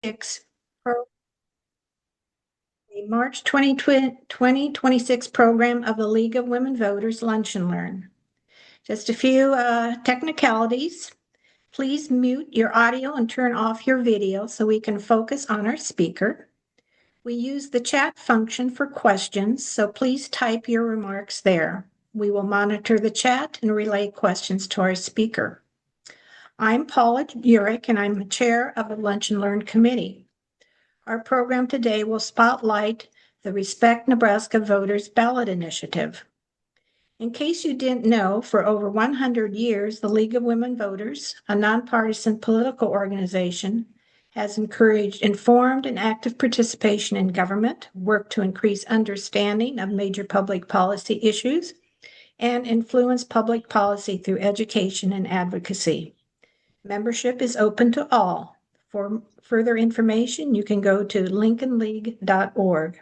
2026 the March 2026 program of the League of Women Voters Lunch and Learn. Just a few technicalities. Please mute your audio and turn off your video so we can focus on our speaker. We use the chat function for questions, so please type your remarks there. We will monitor the chat and relay questions to our speaker. I'm Paula Urich, and I'm the chair of the Lunch and Learn Committee. Our program today will spotlight the Respect Nebraska Voters Ballot Initiative. In case you didn't know, for over 100 years, the League of Women Voters, a nonpartisan political organization, has encouraged informed and active participation in government, worked to increase understanding of major public policy issues, and influence public policy through education and advocacy. Membership is open to all. For further information, you can go to lincolnleague.org.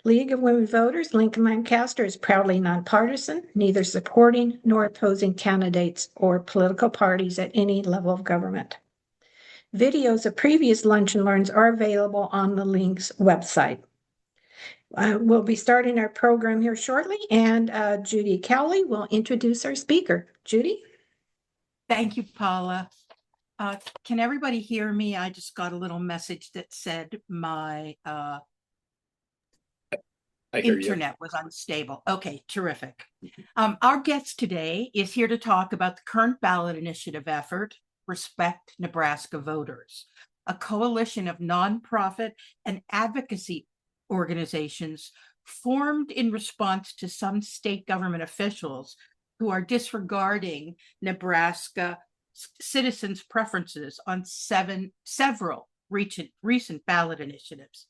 League of Women Voters, Lincoln-Lancaster is proudly nonpartisan, neither supporting nor opposing candidates or political parties at any level of government. Videos of previous Lunch and Learns are available on the League's website. We'll be starting our program here shortly, and Judy Cowley will introduce our speaker. Judy? Thank you, Paula. Can everybody hear me? I just got a little message that said my internet was unstable. Okay, terrific. Our guest today is here to talk about the current ballot initiative effort, Respect Nebraska Voters, a coalition of nonprofit and advocacy organizations formed in response to some state government officials who are disregarding Nebraska citizens' preferences on several recent ballot initiatives.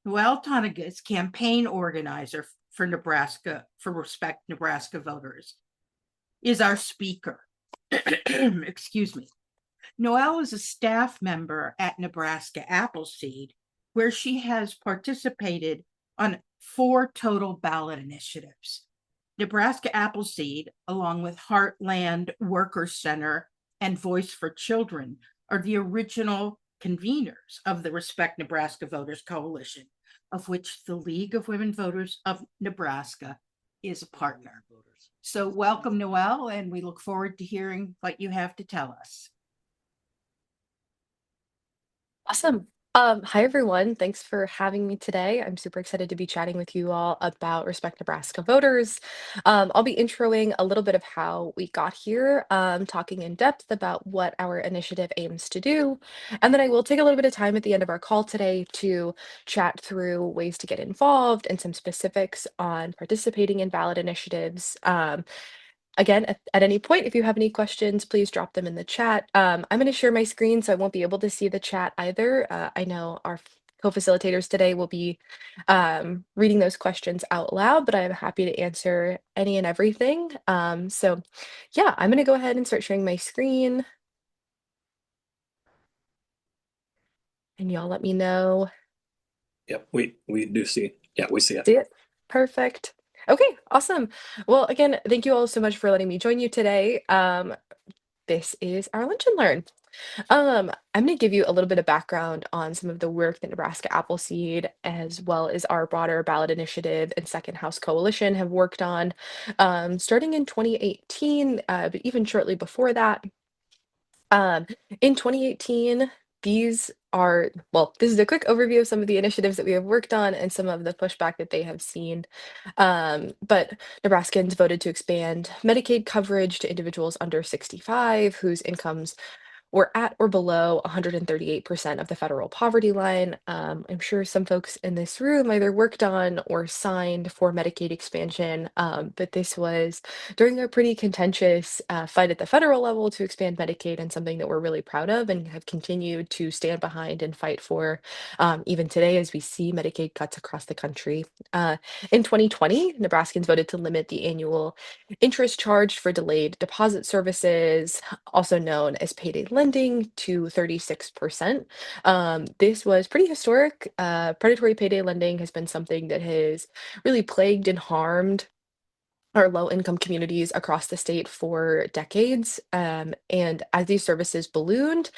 Noel Tonniges, campaign organizer for Respect Nebraska Voters, is our speaker. Excuse me. Noel is a staff member at Nebraska Appleseed, where she has participated on 4 total ballot initiatives. Nebraska Appleseed, along with Heartland Workers Center and Voice for Children, are the original conveners of the Respect Nebraska Voters Coalition, of which the League of Women Voters of Nebraska is a partner. So welcome, Noel, and we look forward to hearing what you have to tell us. Awesome. Hi, everyone. Thanks for having me today. I'm super excited to be chatting with you all about Respect Nebraska Voters. I'll be introing a little bit of how we got here, talking in depth about what our initiative aims to do. And then I will take a little bit of time at the end of our call today to chat through ways to get involved and some specifics on participating in ballot initiatives. Again, at any point, if you have any questions, please drop them in the chat. I'm going to share my screen, so I won't be able to see the chat either. I know our co-facilitators today will be reading those questions out loud, but I'm happy to answer any and everything. So yeah, I'm going to go ahead and start sharing my screen. And y'all let me know. Yep, we do see. Yeah, we see it. See it? Perfect. Okay, awesome. Well, again, thank you all so much for letting me join you today. This is our Lunch and Learn. I'm going to give you a little bit of background on some of the work that Nebraska Appleseed, as well as our broader ballot initiative and Second House Coalition have worked on, starting in 2018, but even shortly before that. In 2018, this is a quick overview of some of the initiatives that we have worked on and some of the pushback that they have seen. But Nebraskans voted to expand Medicaid coverage to individuals under 65 whose incomes were at or below 138% of the federal poverty line. I'm sure some folks in this room either worked on or signed for Medicaid expansion, but this was during a pretty contentious fight at the federal level to expand Medicaid, and something that we're really proud of and have continued to stand behind and fight for even today as we see Medicaid cuts across the country. In 2020, Nebraskans voted to limit the annual interest charged for delayed deposit services, also known as payday lending, to 36%. This was pretty historic. Predatory payday lending has been something that has really plagued and harmed our low-income communities across the state for decades. And as these services ballooned,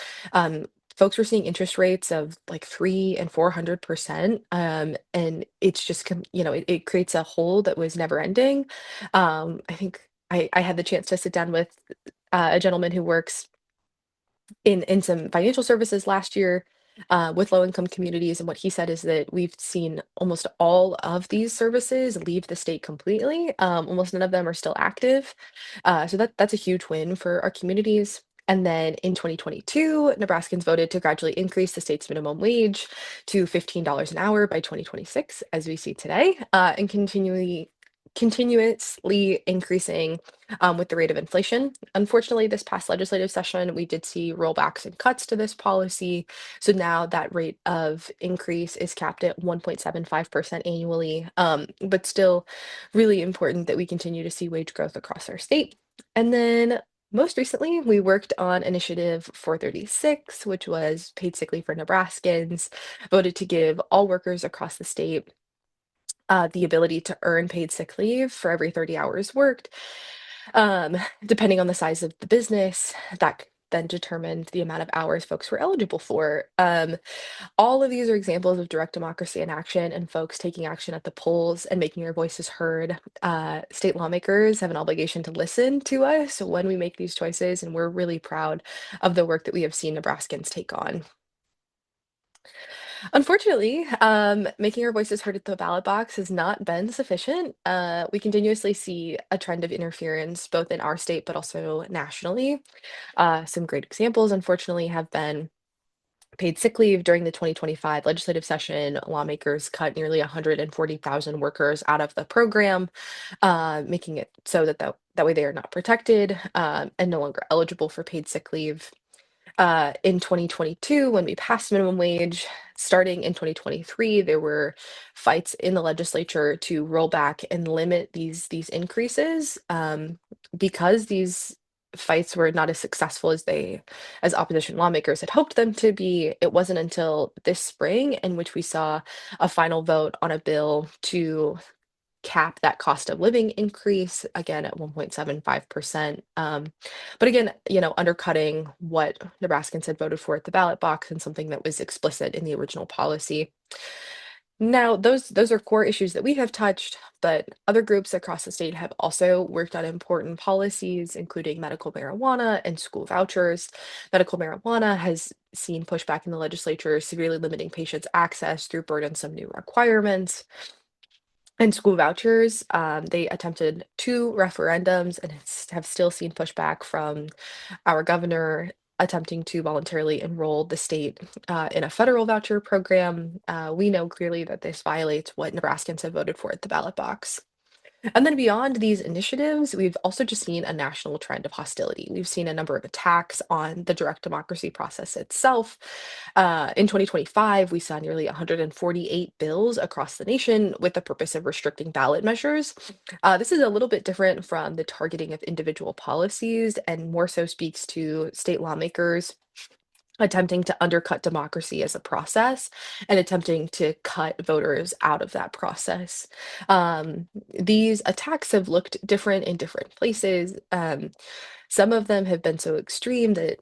folks were seeing interest rates of like 300% and 400%. And it's just, it creates a hole that was never ending. I think I had the chance to sit down with a gentleman who works in some financial services last year with low income communities. And what he said is that we've seen almost all of these services leave the state completely. Almost none of them are still active. So that's a huge win for our communities. And then in 2022, Nebraskans voted to gradually increase the state's minimum wage to $15 an hour by 2026, as we see today, and continuously increasing with the rate of inflation. Unfortunately, this past legislative session, we did see rollbacks and cuts to this policy. So now that rate of increase is capped at 1.75% annually, but still really important that we continue to see wage growth across our state. And then most recently, we worked on Initiative 436, which was paid sick leave for Nebraskans, voted to give all workers across the state the ability to earn paid sick leave for every 30 hours worked. Depending on the size of the business, that then determined the amount of hours folks were eligible for. All of these are examples of direct democracy in action and folks taking action at the polls and making their voices heard. State lawmakers have an obligation to listen to us when we make these choices, and we're really proud of the work that we have seen Nebraskans take on. Unfortunately, making our voices heard at the ballot box has not been sufficient. We continuously see a trend of interference both in our state but also nationally. Some great examples, unfortunately, have been paid sick leave during the 2025 legislative session. Lawmakers cut nearly 140,000 workers out of the program, making it so that way they are not protected and no longer eligible for paid sick leave. In 2022, when we passed minimum wage, starting in 2023, there were fights in the legislature to roll back and limit these increases because these fights were not as successful as opposition lawmakers had hoped them to be. It wasn't until this spring in which we saw a final vote on a bill to cap that cost of living increase again at 1.75%. But again, undercutting what Nebraskans had voted for at the ballot box and something that was explicit in the original policy. Now, those are core issues that we have touched, but other groups across the state have also worked on important policies, including medical marijuana and school vouchers. Medical marijuana has seen pushback in the legislature, severely limiting patients' access through burdensome new requirements. And school vouchers, they attempted two referendums and have still seen pushback from our governor attempting to voluntarily enroll the state in a federal voucher program. We know clearly that this violates what Nebraskans have voted for at the ballot box. And then beyond these initiatives, we've also just seen a national trend of hostility. We've seen a number of attacks on the direct democracy process itself. In 2025, we saw nearly 148 bills across the nation with the purpose of restricting ballot measures. This is a little bit different from the targeting of individual policies and more so speaks to state lawmakers attempting to undercut democracy as a process and attempting to cut voters out of that process. These attacks have looked different in different places. Some of them have been so extreme that,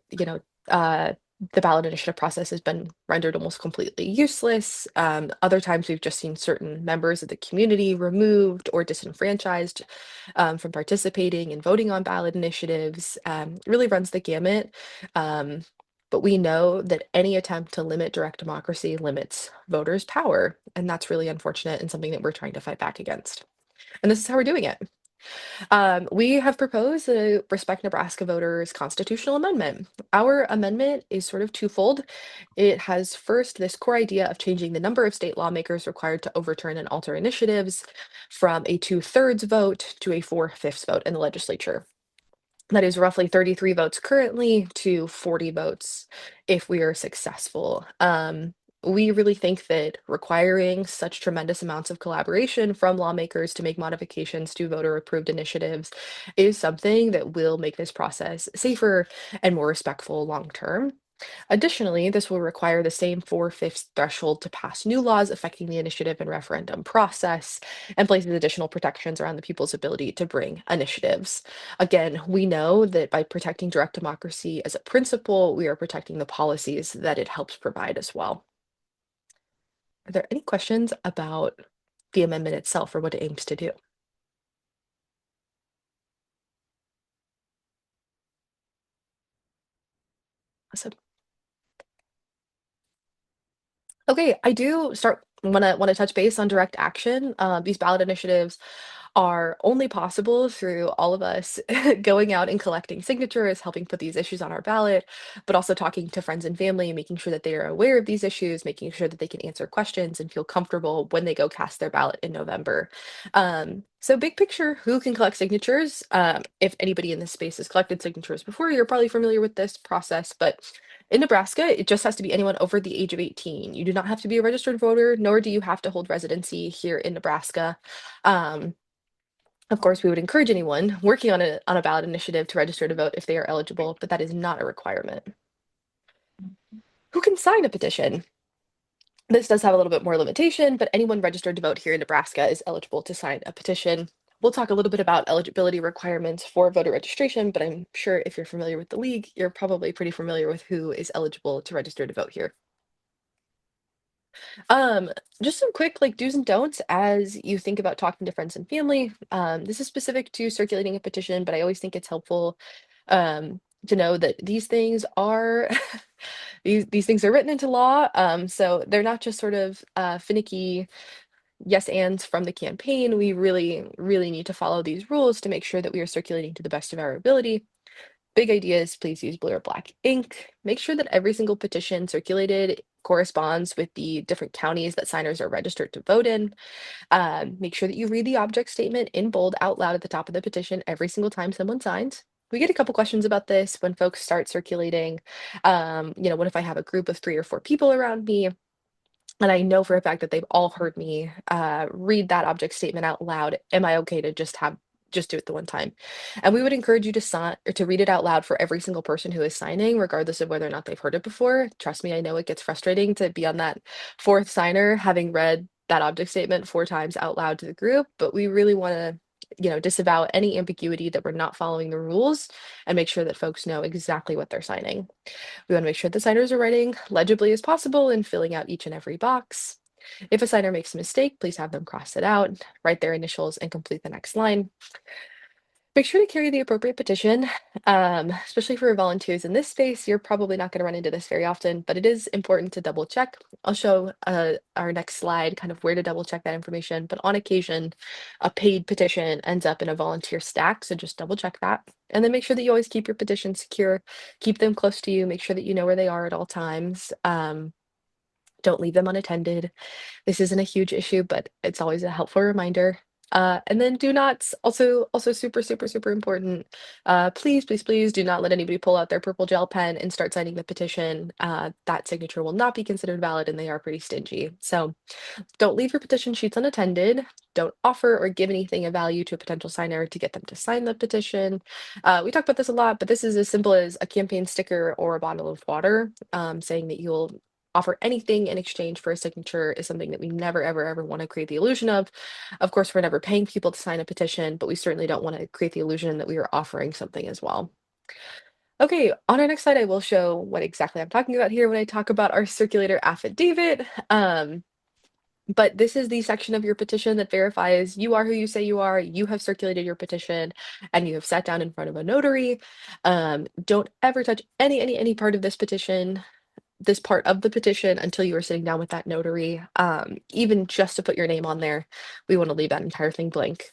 the ballot initiative process has been rendered almost completely useless. Other times we've just seen certain members of the community removed or disenfranchised from participating and voting on ballot initiatives. It really runs the gamut. But we know that any attempt to limit direct democracy limits voters' power. And that's really unfortunate and something that we're trying to fight back against. And this is how we're doing it. We have proposed a Respect Nebraska Voters constitutional amendment. Our amendment is sort of twofold. It has first this core idea of changing the number of state lawmakers required to overturn and alter initiatives from a 2/3 vote to a 4/5 vote in the legislature. That is roughly 33 votes currently to 40 votes if we are successful. We really think that requiring such tremendous amounts of collaboration from lawmakers to make modifications to voter approved initiatives is something that will make this process safer and more respectful long term. Additionally, this will require the same 4/5 threshold to pass new laws affecting the initiative and referendum process and places additional protections around the people's ability to bring initiatives. Again, we know that by protecting direct democracy as a principle, we are protecting the policies that it helps provide as well. Are there any questions about the amendment itself or what it aims to do? Awesome. Okay, I do start wanna touch base on direct action. These ballot initiatives are only possible through all of us going out and collecting signatures, helping put these issues on our ballot, but also talking to friends and family, making sure that they are aware of these issues, making sure that they can answer questions and feel comfortable when they go cast their ballot in November. So big picture, who can collect signatures? If anybody in this space has collected signatures before, you're probably familiar with this process, but in Nebraska, it just has to be anyone over the age of 18. You do not have to be a registered voter, nor do you have to hold residency here in Nebraska. Um, of course, we would encourage anyone working on a ballot initiative to register to vote if they are eligible, but that is not a requirement. Who can sign a petition? This does have a little bit more limitation, but anyone registered to vote here in Nebraska is eligible to sign a petition. We'll talk a little bit about eligibility requirements for voter registration, but I'm sure if you're familiar with the league, you're probably pretty familiar with who is eligible to register to vote here. Um, just some quick like do's and don'ts as you think about talking to friends and family. This is specific to circulating a petition, but I always think it's helpful to know that these things are these things are written into law. So they're not just sort of finicky yes ands from the campaign. We really need to follow these rules to make sure that we are circulating to the best of our ability. Big ideas, please use blue or black ink. Make sure that every single petition circulated corresponds with the different counties that signers are registered to vote in. Make sure that you read the object statement in bold out loud at the top of the petition every single time someone signs. We get a couple questions about this when folks start circulating. What if I have a group of 3 or 4 people around me? And I know for a fact that they've all heard me read that object statement out loud. Am I okay to just do it the one time? And we would encourage you to sign or to read it out loud for every single person who is signing, regardless of whether or not they've heard it before. Trust me, I know it gets frustrating to be on that fourth signer having read that object statement 4 times out loud to the group, but we really want to disavow any ambiguity that we're not following the rules and make sure that folks know exactly what they're signing. We want to make sure the signers are writing legibly as possible and filling out each and every box. If a signer makes a mistake, please have them cross it out, write their initials, and complete the next line. Make sure to carry the appropriate petition, especially for volunteers in this space. You're probably not going to run into this very often, but it is important to double check. I'll show our next slide kind of where to double check that information, but on occasion, a paid petition ends up in a volunteer stack, so just double check that. And then make sure that you always keep your petitions secure, keep them close to you, make sure that you know where they are at all times. Don't leave them unattended. This isn't a huge issue, but it's always a helpful reminder. And then do not also super important. Please do not let anybody pull out their purple gel pen and start signing the petition. That signature will not be considered valid, and they are pretty stingy. So don't leave your petition sheets unattended. Don't offer or give anything of value to a potential signer to get them to sign the petition. We talk about this a lot, but this is as simple as a campaign sticker or a bottle of water, saying that you'll offer anything in exchange for a signature is something that we never, ever want to create the illusion of. Of course, we're never paying people to sign a petition, but we certainly don't want to create the illusion that we are offering something as well. Okay, on our next slide, I will show what exactly I'm talking about here when I talk about our circulator affidavit. But this is the section of your petition that verifies you are who you say you are, you have circulated your petition, and you have sat down in front of a notary. Don't ever touch any part of this part of the petition until you are sitting down with that notary. Even just to put your name on there, we want to leave that entire thing blank.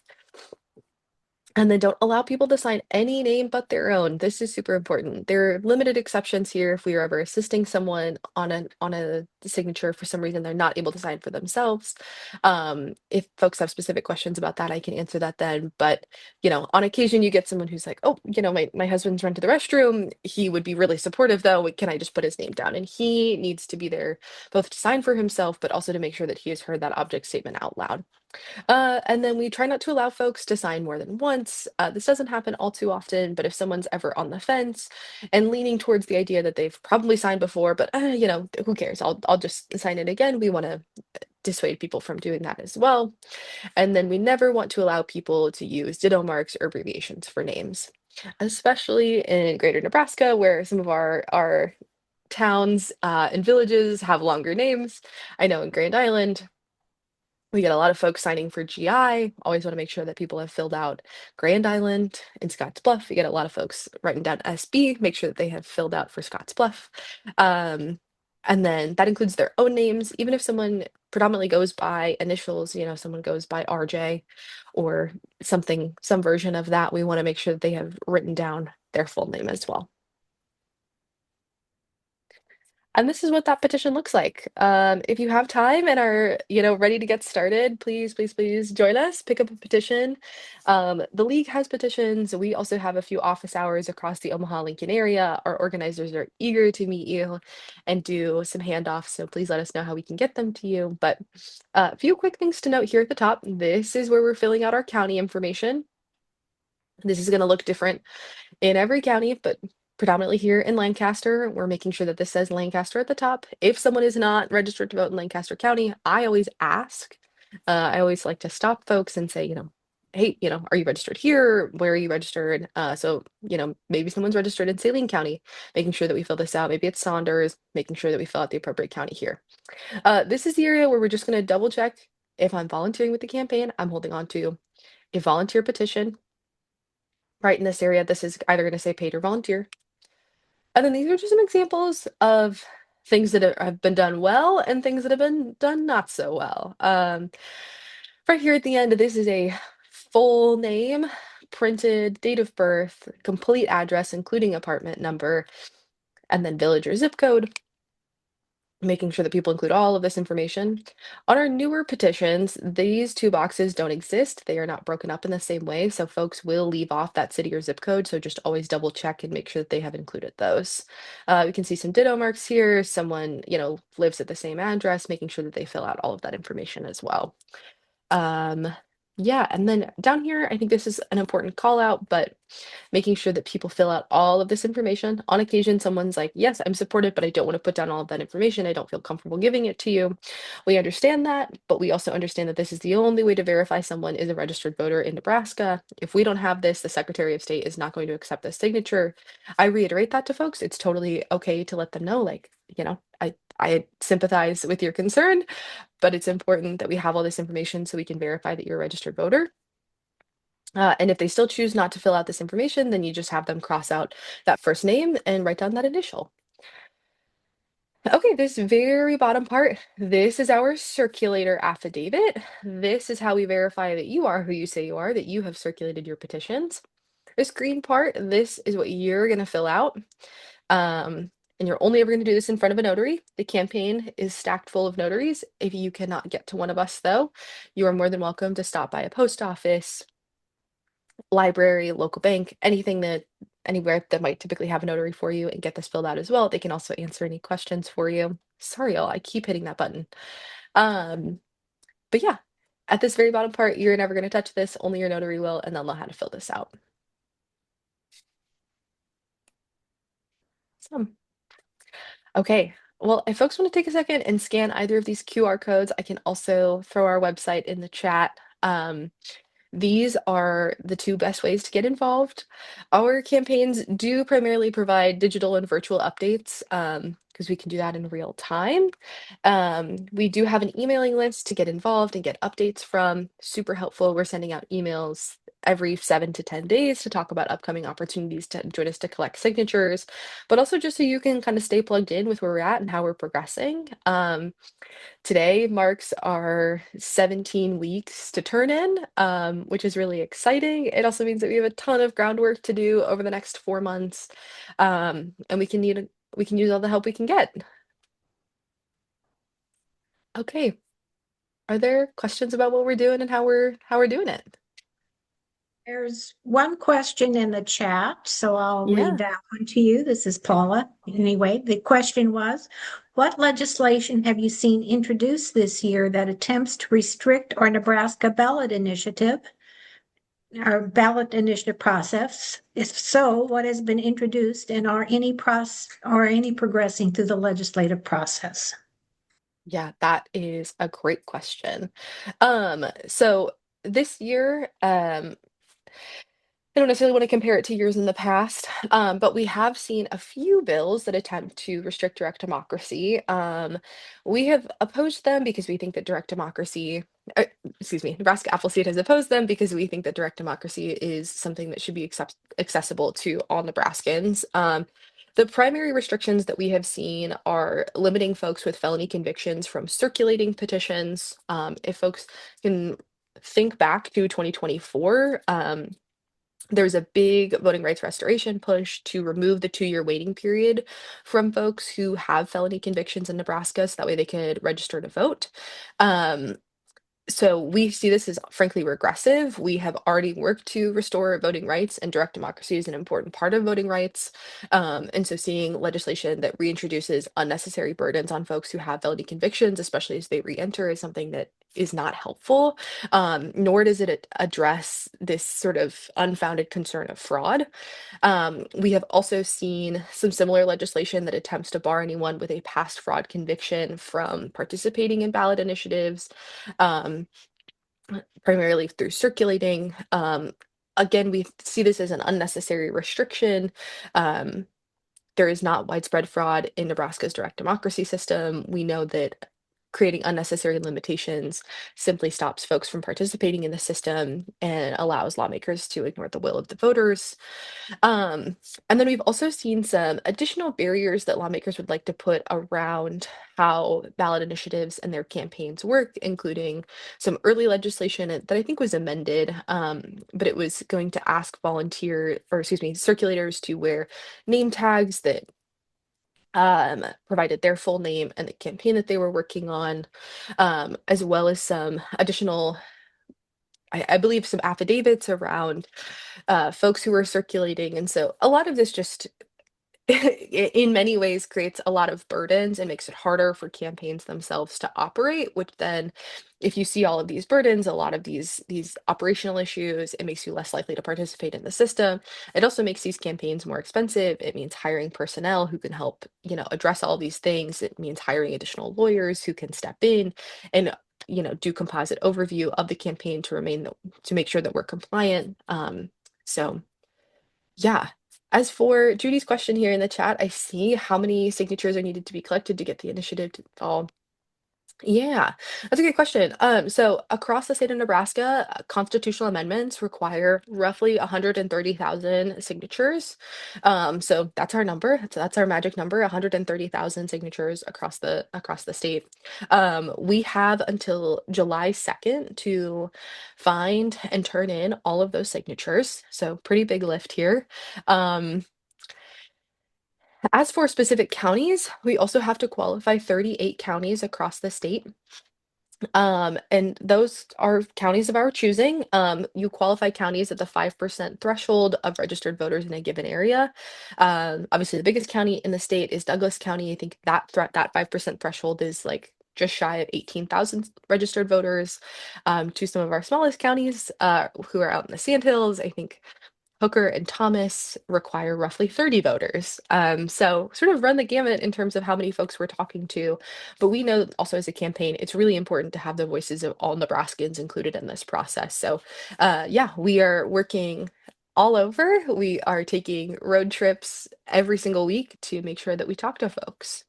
And then don't allow people to sign any name but their own. This is super important. There are limited exceptions here if we are ever assisting someone on a signature for some reason they're not able to sign for themselves. If folks have specific questions about that, I can answer that then. But on occasion you get someone who's like, oh, my husband's run to the restroom. He would be really supportive though. Can I just put his name down? And he needs to be there both to sign for himself, but also to make sure that he has heard that object statement out loud. And then we try not to allow folks to sign more than once. events. This doesn't happen all too often, but if someone's ever on the fence and leaning towards the idea that they've probably signed before, but who cares? I'll just sign it again. We want to dissuade people from doing that as well. And then we never want to allow people to use ditto marks or abbreviations for names, especially in greater Nebraska, where some of our towns and villages have longer names. I know in Grand Island, we get a lot of folks signing for GI. Always want to make sure that people have filled out Grand Island. In Scotts Bluff, we get a lot of folks writing down SB, make sure that they have filled out for Scotts Bluff. And then that includes their own names, even if someone predominantly goes by initials, someone goes by RJ or something, some version of that, we want to make sure that they have written down their full name as well. And this is what that petition looks like. If you have time and are, ready to get started, please, please, please join us, pick up a petition. The league has petitions. We also have a few office hours across the Omaha-Lincoln area. Our organizers are eager to meet you and do some handoffs, so please let us know how we can get them to you. But a few quick things to note here at the top. This is where we're filling out our county information. This is going to look different in every county, but predominantly here in Lancaster, we're making sure that this says Lancaster at the top. If someone is not registered to vote in Lancaster County, I always ask. I always like to stop folks and say, hey, are you registered here? Where are you registered? So, maybe someone's registered in Saline County, making sure that we fill this out. Maybe it's Saunders, making sure that we fill out the appropriate county here. This is the area where we're just going to double check if I'm volunteering with the campaign. I'm holding on to a volunteer petition. Right in this area, this is either going to say paid or volunteer. And then these are just some examples of things that have been done well and things that have been done not so well. Right here at the end, this is a full name, printed date of birth, complete address, including apartment number, and then village or zip code, making sure that people include all of this information. On our newer petitions, these two boxes don't exist. They are not broken up in the same way, so folks will leave off that city or zip code, so just always double check and make sure that they have included those. We can see some ditto marks here. Someone, lives at the same address, making sure that they fill out all of that information as well. Yeah, and then down here, I think this is an important call out, but making sure that people fill out all of this information. On occasion, someone's like, yes, I'm supported, but I don't want to put down all of that information. I don't feel comfortable giving it to you. We understand that, but we also understand that this is the only way to verify someone is a registered voter in Nebraska. If we don't have this, the Secretary of State is not going to accept this signature. I reiterate that to folks. It's totally okay to let them know, I sympathize with your concern, but it's important that we have all this information so we can verify that you're a registered voter. And if they still choose not to fill out this information, then you just have them cross out that first name and write down that initial. Okay, this very bottom part, this is our circulator affidavit. This is how we verify that you are who you say you are, that you have circulated your petitions. This green part, this is what you're going to fill out. And you're only ever going to do this in front of a notary. The campaign is stacked full of notaries. If you cannot get to one of us, though, you are more than welcome to stop by a post office, library, local bank, anywhere that might typically have a notary for you and get this filled out as well. They can also answer any questions for you. Sorry, y'all, I keep hitting that button. But yeah, at this very bottom part, you're never going to touch this. Only your notary will, and they'll know how to fill this out. Awesome. Okay, well, if folks want to take a second and scan either of these QR codes, I can also throw our website in the chat. These are the two best ways to get involved. Our campaigns do primarily provide digital and virtual updates because we can do that in real time. We do have an emailing list to get involved and get updates from. Super helpful. We're sending out emails every 7 to 10 days to talk about upcoming opportunities to join us to collect signatures, but also just so you can kind of stay plugged in with where we're at and how we're progressing. Today marks our 17 weeks to turn in, which is really exciting. It also means that we have a ton of groundwork to do over the next 4 months, and we can use all the help we can get. Okay, are there questions about what we're doing and how we're doing it? There's one question in the chat, so I'll Yeah. read that one to you. This is Paula. Anyway, the question was, what legislation have you seen introduced this year that attempts to restrict our Nebraska ballot initiative? our ballot initiative process? If so, what has been introduced and are any progressing through the legislative process? Yeah, that is a great question. So this year, I don't necessarily want to compare it to years in the past, but we have seen a few bills that attempt to restrict direct democracy. We have opposed them because we think that direct democracy, excuse me, Nebraska Appleseed has opposed them because we think that direct democracy is something that should be accessible to all Nebraskans. The primary restrictions that we have seen are limiting folks with felony convictions from circulating petitions. If folks can think back to 2024, there's a big voting rights restoration push to remove the 2-year waiting period from folks who have felony convictions in Nebraska, so that way they could register to vote. So we see this as frankly regressive. We have already worked to restore voting rights, and direct democracy is an important part of voting rights. And so seeing legislation that reintroduces unnecessary burdens on folks who have felony convictions, especially as they re-enter, is something that is not helpful, nor does it address this sort of unfounded concern of fraud. We have also seen some similar legislation that attempts to bar anyone with a past fraud conviction from participating in ballot initiatives, um, primarily through circulating. Again, we see this as an unnecessary restriction. There is not widespread fraud in Nebraska's direct democracy system. We know that creating unnecessary limitations simply stops folks from participating in the system and allows lawmakers to ignore the will of the voters. Um, and then we've also seen some additional barriers that lawmakers would like to put around how ballot initiatives and their campaigns work, including some early legislation that I think was amended, but it was going to ask circulators to wear name tags that provided their full name and the campaign that they were working on, as well as some additional, I believe, some affidavits around folks who were circulating. And so a lot of this just in many ways creates a lot of burdens and makes it harder for campaigns themselves to operate, which then, if you see all of these burdens, a lot of these operational issues, it makes you less likely to participate in the system. It also makes these campaigns more expensive. It means hiring personnel who can help, address all these things. It means hiring additional lawyers who can step in and do composite overview of the campaign to make sure that we're compliant. So yeah. As for Judy's question here in the chat, I see how many signatures are needed to be collected to get the initiative to fall. Yeah, that's a good question. So across the state of Nebraska, constitutional amendments require roughly 130,000 signatures. So that's our number. That's our magic number, 130,000 signatures across the state. We have until July 2nd to find and turn in all of those signatures. So pretty big lift here. As for specific counties, we also have to qualify 38 counties across the state. And those are counties of our choosing. You qualify counties at the 5% threshold of registered voters in a given area. Obviously, the biggest county in the state is Douglas County. I think that 5% threshold is like just shy of 18,000 registered voters. To some of our smallest counties, who are out in the Sandhills, I think Hooker and Thomas require roughly 30 voters. So sort of run the gamut in terms of how many folks we're talking to. But we know also as a campaign, it's really important to have the voices of all Nebraskans included in this process. So yeah, we are working all over. We are taking road trips every single week to make sure that we talk to folks.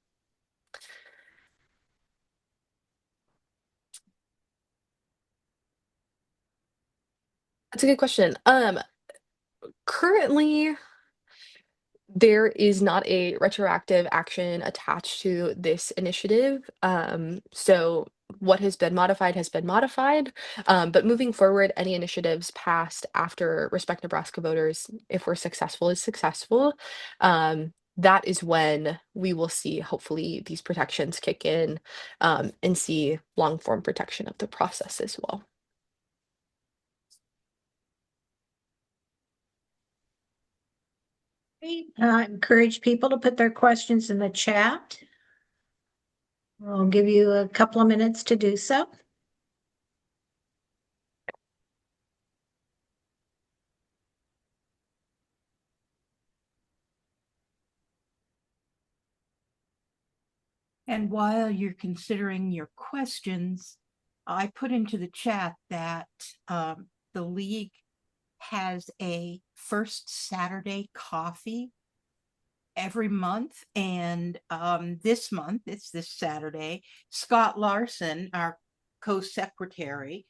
That's a good question. Currently, there is not a retroactive action attached to this initiative. So what has been modified has been modified. But moving forward, any initiatives passed after Respect Nebraska Voters, if we're successful, is successful. That is when we will see, hopefully, these protections kick in, and see long form protection of the process as well. Encourage people to put their questions in the chat. We'll give you a couple of minutes to do so. And while you're considering your questions, I put into the chat that the league has a first Saturday coffee every month. And this month, it's this Saturday, Scott Larson, our co-secretary,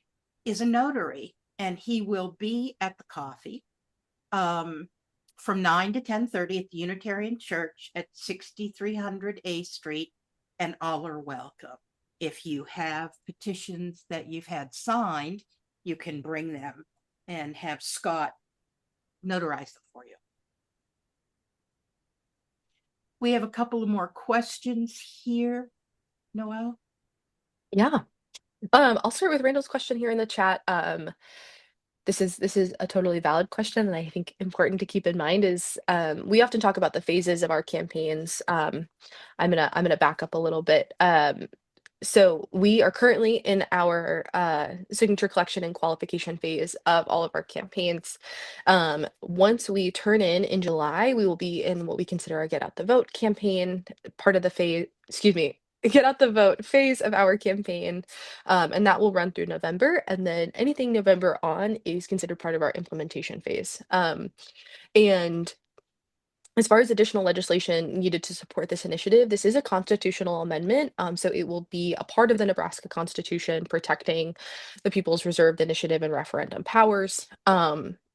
is a notary, and he will be at the coffee from 9 to 10:30 at the Unitarian Church at 6300 A Street, and all are welcome. If you have petitions that you've had signed, you can bring them and have Scott notarize them for you. We have a couple of more questions here, Noel. Yeah. I'll start with Randall's question here in the chat. This is a totally valid question, and I think important to keep in mind is we often talk about the phases of our campaigns. I'm gonna back up a little bit. So we are currently in our signature collection and qualification phase of all of our campaigns. Once we turn in July, we will be in what we consider our Get Out the Vote campaign, part of the phase, excuse me, Get Out the Vote phase of our campaign. And that will run through November. And then anything November on is considered part of our implementation phase. And as far as additional legislation needed to support this initiative, this is a constitutional amendment. So it will be a part of the Nebraska Constitution protecting the People's Reserved Initiative and referendum powers.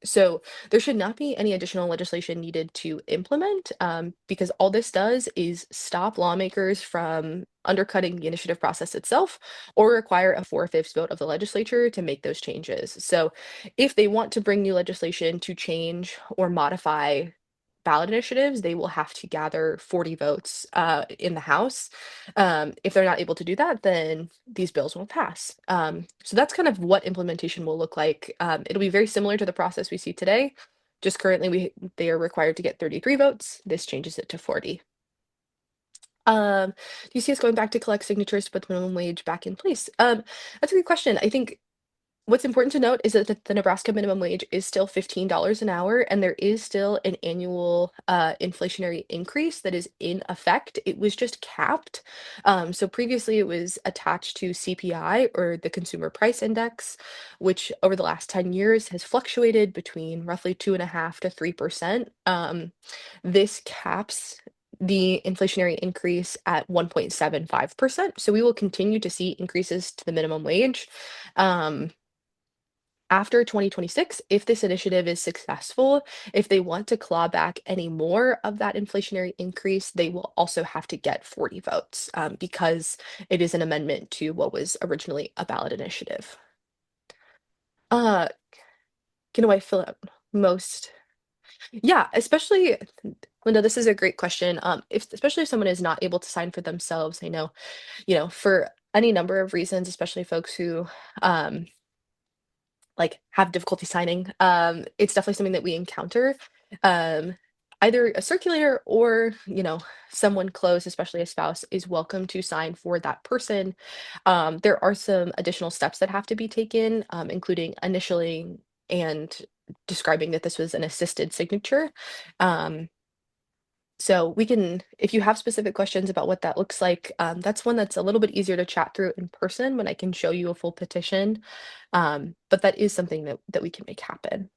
So there should not be any additional legislation needed to implement because all this does is stop lawmakers from undercutting the initiative process itself or require a 4/5 vote of the legislature to make those changes. So if they want to bring new legislation to change or modify ballot initiatives, they will have to gather 40 votes in the House. If they're not able to do that, then these bills won't pass. So that's kind of what implementation will look like. It'll be very similar to the process we see today. Just currently, they are required to get 33 votes. This changes it to 40. Do you see us going back to collect signatures to put the minimum wage back in place? That's a good question. I think what's important to note is that the Nebraska minimum wage is still $15 an hour, and there is still an annual inflationary increase that is in effect. It was just capped. So previously it was attached to CPI, or the Consumer Price Index, which over the last 10 years has fluctuated between roughly 2.5% to 3%. This caps the inflationary increase at 1.75%. So we will continue to see increases to the minimum wage. After 2026, if this initiative is successful, if they want to claw back any more of that inflationary increase, they will also have to get 40 votes because it is an amendment to what was originally a ballot initiative. Can I fill out most? Yeah, especially, Linda, this is a great question. Especially if someone is not able to sign for themselves, I know, for any number of reasons, especially folks who like have difficulty signing. It's definitely something that we encounter. Um, Either a circulator or, someone close, especially a spouse, is welcome to sign for that person. There are some additional steps that have to be taken, including initialing and describing that this was an assisted signature. So we can, if you have specific questions about what that looks like, that's one that's a little bit easier to chat through in person when I can show you a full petition. But that is something that we can make happen.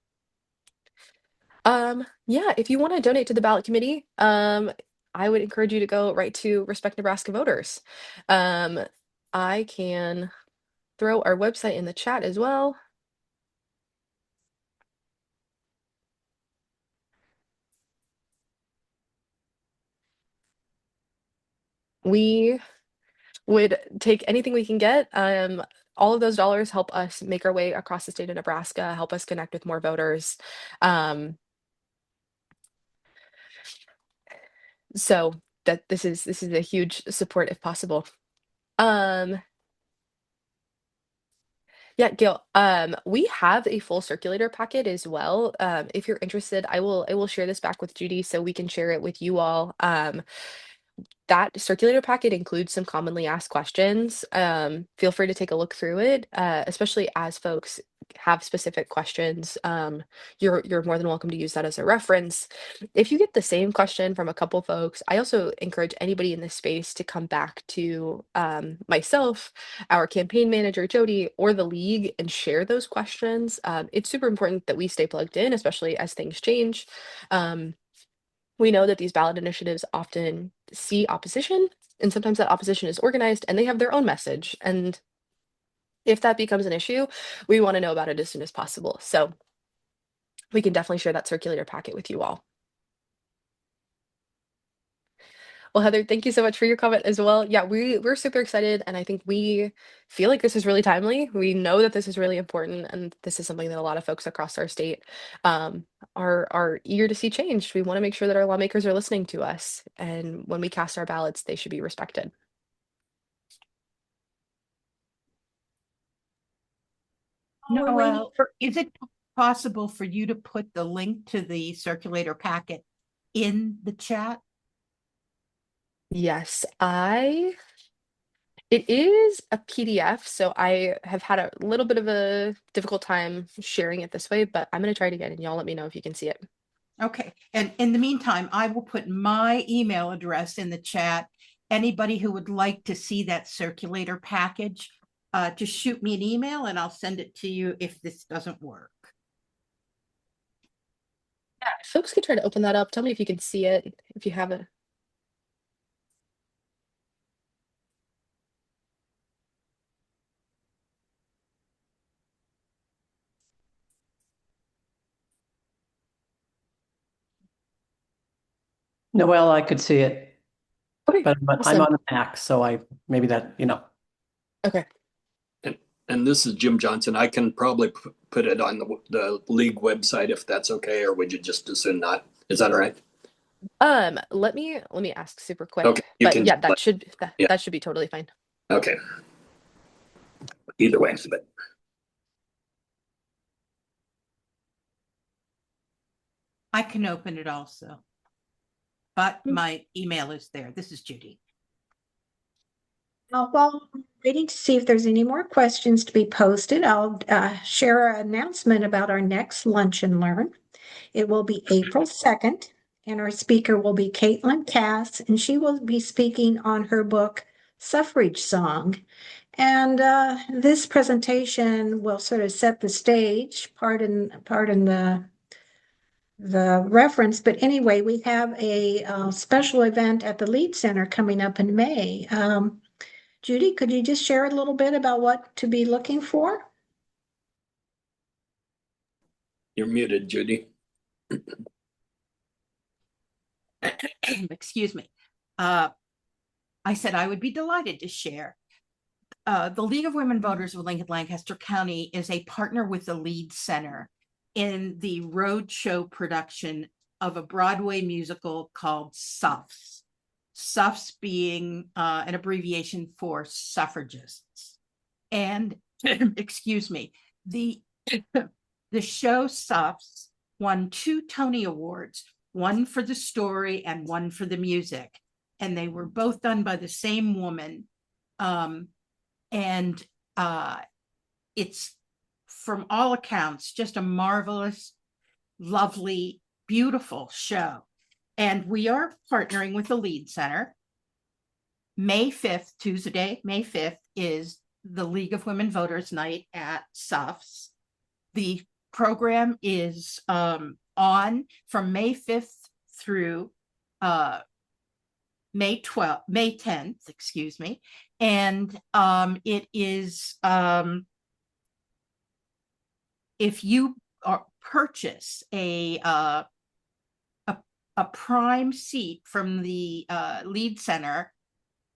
Yeah, if you want to donate to the ballot committee, I would encourage you to go right to Respect Nebraska Voters. I can throw our website in the chat as well. We would take anything we can get. All of those dollars help us make our way across the state of Nebraska, help us connect with more voters. So that this is a huge support if possible. Yeah, Gail, we have a full circulator packet as well. If you're interested, I will share this back with Judy so we can share it with you all. That circulator packet includes some commonly asked questions. Feel free to take a look through it, especially as folks have specific questions, you're more than welcome to use that as a reference. If you get the same question from a couple folks, I also encourage anybody in this space to come back to myself, our campaign manager, Jody, or the league and share those questions. It's super important that we stay plugged in, especially as things change. Um, we know that these ballot initiatives often see opposition, and sometimes that opposition is organized and they have their own message. And if that becomes an issue, we want to know about it as soon as possible. So we can definitely share that circulator packet with you all. Well, Heather, thank you so much for your comment as well. Yeah, we're super excited, and I think we feel like this is really timely. We know that this is really important, and this is something that a lot of folks across our state are eager to see changed. We want to make sure that our lawmakers are listening to us, and when we cast our ballots, they should be respected. Noel, is it possible for you to put the link to the circulator packet in the chat? Yes, it is a PDF, so I have had a little bit of a difficult time sharing it this way, but I'm going to try it again and y'all let me know if you can see it. Okay, and in the meantime, I will put my email address in the chat. Anybody who would like to see that circulator package, just shoot me an email and I'll send it to you if this doesn't work. Yeah, if folks could try to open that up. Tell me if you can see it, if you have it. Noel, I could see it, Okay, but I'm awesome. on the Mac, so maybe that, Okay. And this is Jim Johnson. I can probably put it on the league website if that's okay, or would you just as soon not? Is that all right? Let me ask super quick. Okay, you but can. Yeah, that should Yeah. that should be totally fine. Okay. Either way, but I can open it also, but my email is there. This is Judy. While I'm waiting to see if there's any more questions to be posted, I'll share an announcement about our next Lunch and Learn. It will be April 2nd, and our speaker will be Caitlin Cass, and she will be speaking on her book, Suffrage Song. And this presentation will sort of set the stage, pardon the reference, but anyway, we have a special event at the Lead Center coming up in May. Judy, could you just share a little bit about what to be looking for? you're muted, Judy. Excuse me. I said I would be delighted to share. The League of Women Voters of Lincoln-Lancaster County is a partner with the Lead Center in the roadshow production of a Broadway musical called SUFS. SUFS being an abbreviation for suffragists. And excuse me, the show SUFS won 2 Tony Awards, one for the story and one for the music. And they were both done by the same woman. And it's, from all accounts, just a marvelous, lovely, beautiful show. And we are partnering with the Lead Center. May 5th, Tuesday, May 5th, is the League of Women Voters Night at SUFS. The program is on from May 5th through May 10th, excuse me. And it is, if you purchase a prime seat from the Lead Center,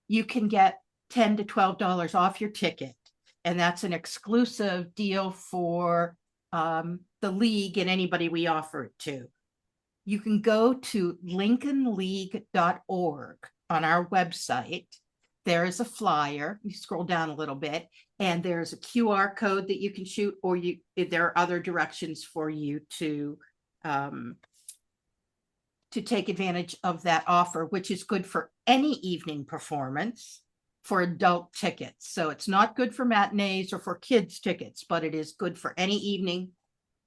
you can get $10 to $12 off your ticket. And that's an exclusive deal for the league and anybody we offer it to. You can go to lincolnleague.org on our website. There is a flyer. You scroll down a little bit, and there's a QR code that you can shoot, or there are other directions for you to take advantage of that offer, which is good for any evening performance for adult tickets. So it's not good for matinees or for kids tickets, but it is good for any evening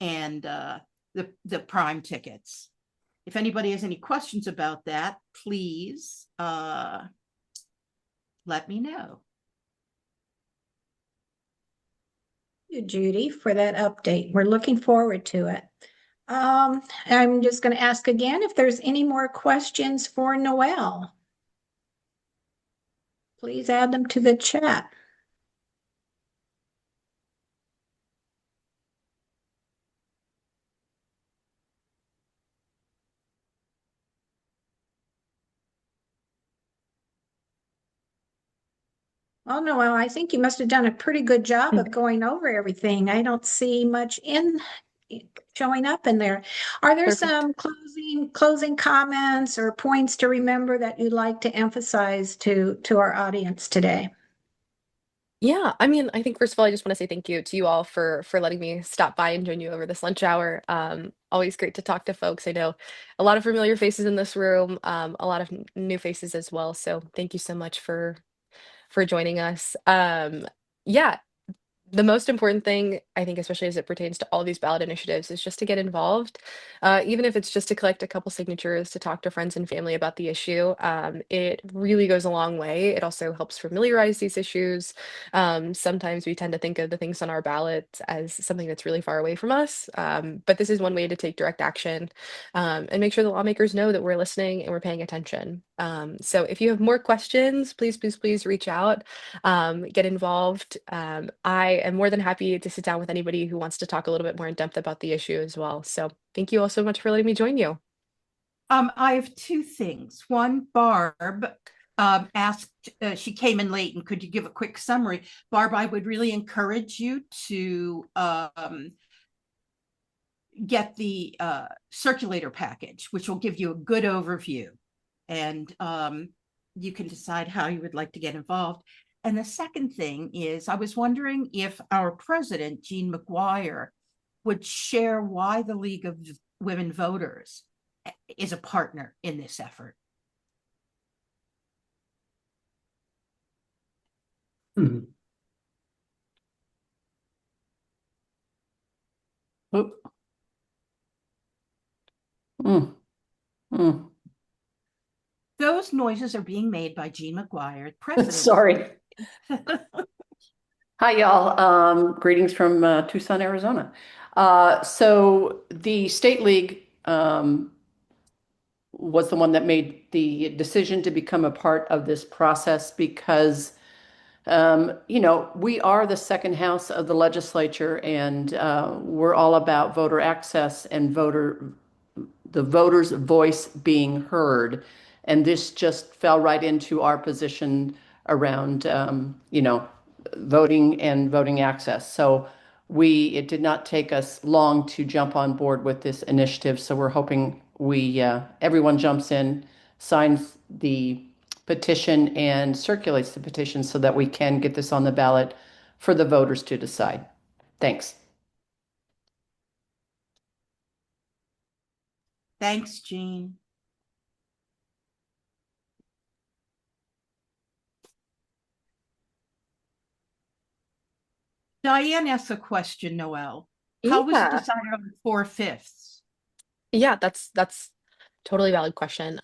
and the prime tickets. If anybody has any questions about that, please let me know. Thank you, Judy, for that update. We're looking forward to it. I'm just going to ask again if there's any more questions for Noel. Please add them to the chat. Well, Noel, I think you must have done a pretty good job of going over everything. I don't see much showing up in there. Are there Perfect. some closing comments or points to remember that you'd like to emphasize to our audience today? Yeah, I mean, I think first of all, I just want to say thank you to you all for letting me stop by and join you over this lunch hour. Always great to talk to folks. I know a lot of familiar faces in this room, a lot of new faces as well. So thank you so much for joining us. Yeah, the most important thing, I think, especially as it pertains to all these ballot initiatives, is just to get involved. Even if it's just to collect a couple signatures to talk to friends and family about the issue, it really goes a long way. It also helps familiarize these issues. Sometimes we tend to think of the things on our ballot as something that's really far away from us, but this is one way to take direct action and make sure the lawmakers know that we're listening and we're paying attention. So if you have more questions, please reach out, get involved. I am more than happy to sit down with anybody who wants to talk a little bit more in depth about the issue as well. So thank you all so much for letting me join you. I have two things. One, Barb asked, she came in late, and could you give a quick summary? Barb, I would really encourage you to get the circulator package, which will give you a good overview, and you can decide how you would like to get involved. And the second thing is, I was wondering if our president, Jean McGuire, would share why the League of Women Voters is a partner in this effort. Hmm. Oop. Mm. Mm. Those noises are being made by Jean McGuire, president. Sorry. Hi, y'all. Greetings from Tucson, Arizona. So the State League was the one that made the decision to become a part of this process because, we are the second house of the legislature, and we're all about voter access and the voter's voice being heard. And this just fell right into our position around, voting and voting access. So it did not take us long to jump on board with this initiative. So we're hoping everyone jumps in, signs the petition and circulates the petition so that we can get this on the ballot for the voters to decide. Thanks. Thanks, Jean. Diane asked a question, Noel. How was it Yeah. decided on 4/5? Yeah, that's totally valid question.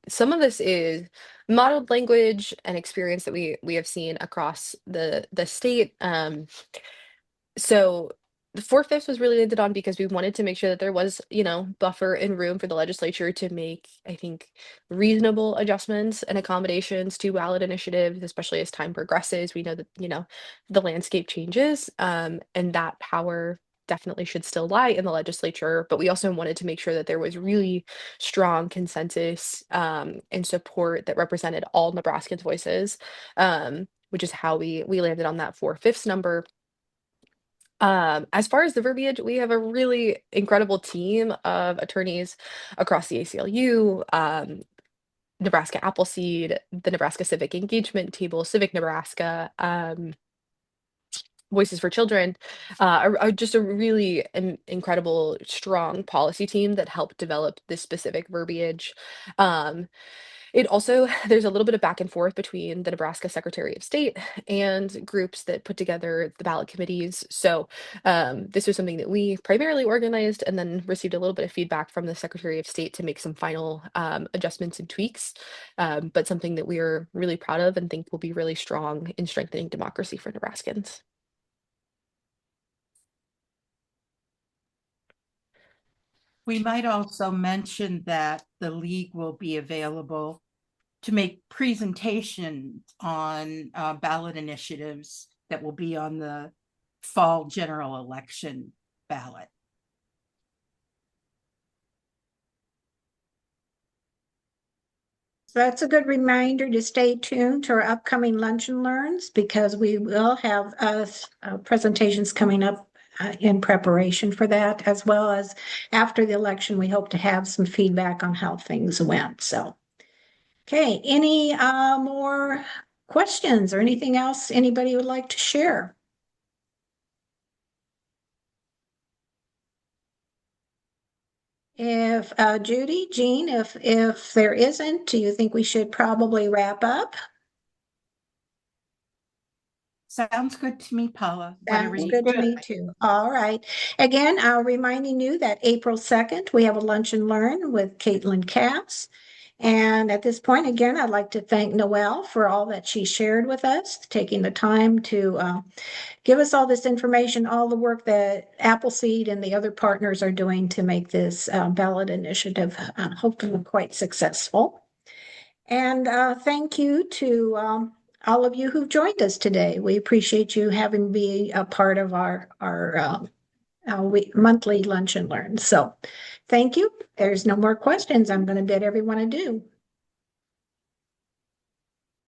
Some of this is modeled language and experience that we have seen across the state. So the 4/5 was really landed on because we wanted to make sure that there was, buffer and room for the legislature to make, I think, reasonable adjustments and accommodations to ballot initiatives, especially as time progresses. We know that, the landscape changes, and that power definitely should still lie in the legislature. But we also wanted to make sure that there was really strong consensus and support that represented all Nebraskans' voices, which is how we landed on that 4/5 number. As far as the verbiage, we have a really incredible team of attorneys across the ACLU, Nebraska Appleseed, the Nebraska Civic Engagement Table, Civic Nebraska, Voices for Children, are just a really incredible, strong policy team that helped develop this specific verbiage. It also, there's a little bit of back and forth between the Nebraska Secretary of State and groups that put together the ballot committees. So this was something that we primarily organized and then received a little bit of feedback from the Secretary of State to make some final adjustments and tweaks, but something that we are really proud of and think will be really strong in strengthening democracy for Nebraskans. We might also mention that the league will be available to make presentations on ballot initiatives that will be on the fall general election ballot. So that's a good reminder to stay tuned to our upcoming Lunch and Learns, because we will have presentations coming up in preparation for that, as well as after the election, we hope to have some feedback on how things went. So, okay, any more questions or anything else anybody would like to share? If Judy, Jean, if there isn't, do you think we should probably wrap up? Sounds good to me, Paula. Sounds good to me too. All right. Again, reminding you that April 2nd, we have a Lunch and Learn with Caitlin Cass. And at this point, again, I'd like to thank Noel for all that she shared with us, taking the time to give us all this information, all the work that Appleseed and the other partners are doing to make this ballot initiative hopefully quite successful. And thank you to all of you who've joined us today. We appreciate you having be a part of our monthly Lunch and Learn. So thank you. There's no more questions. I'm going to bid everyone adieu.